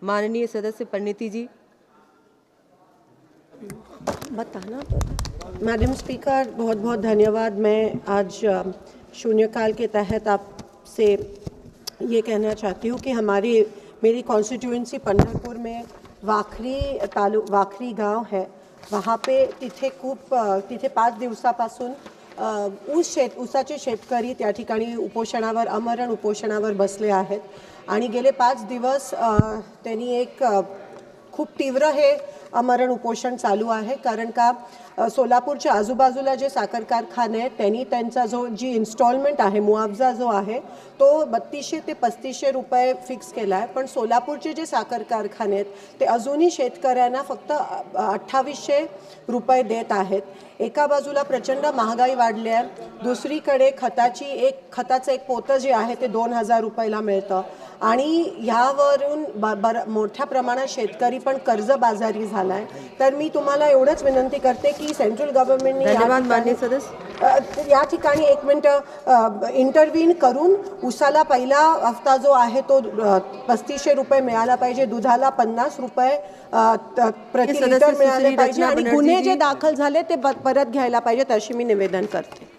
माननीय सदस्य परिणीति जी। बताना तो मैडम स्पीकर, बहुत बहुत धन्यवाद। मैं आज शून्यकाल के तहत आपसे ये कहना चाहती हूँ कि मेरी कॉन्स्टिट्यूएंसी पंढरपूर में वाखरी गाव है। वहाँ पे तिथे 5 दिवसापासून ऊसाचे शेतकरी त्या ठिकाणी उपोषणावर, आमरण उपोषणावर बसले आहेत आणि गेले 5 दिवस त्यांनी एक खूप तीव्र हे आमरण उपोषण चालू आहे। कारण का सोलापूरच्या आजूबाजूला जे साखर कारखाने आहेत त्यांनी त्यांचा जी इन्स्टॉलमेंट आहे, मुआवजा जो आहे तो 3200 ते 3500 रुपये फिक्स केला आहे। पण सोलापूरचे जे साखर कारखाने आहेत ते अजूनही शेतकऱ्यांना फक्त 2800 रुपये देत आहेत। एका बाजूला प्रचंड महागाई वाढली आहे, दुसरीकडे खताचं एक पोतं जे आहे ते 2000 रुपयाला मिळतं आणि ह्यावरून मोठ्या प्रमाणात शेतकरी पण कर्जबाजारी झाला आहे। तर मी तुम्हाला एवढंच विनंती करते की सेंट्रल गव्हर्नमेंटने धन्यवाद माननीय सदस्य। या ठिकाणी 1 मिनिट इंटरव्हीन करून उसाला पहिला हफ्ता जो आहे तो 3500 रुपये मिळाला पाहिजे, दुधाला 50 रुपये प्रति लिटर मिळाले पाहिजे आणि गुन्हे जे दाखल झाले ते परत घ्यायला पाहिजेत अशी मी निवेदन करते।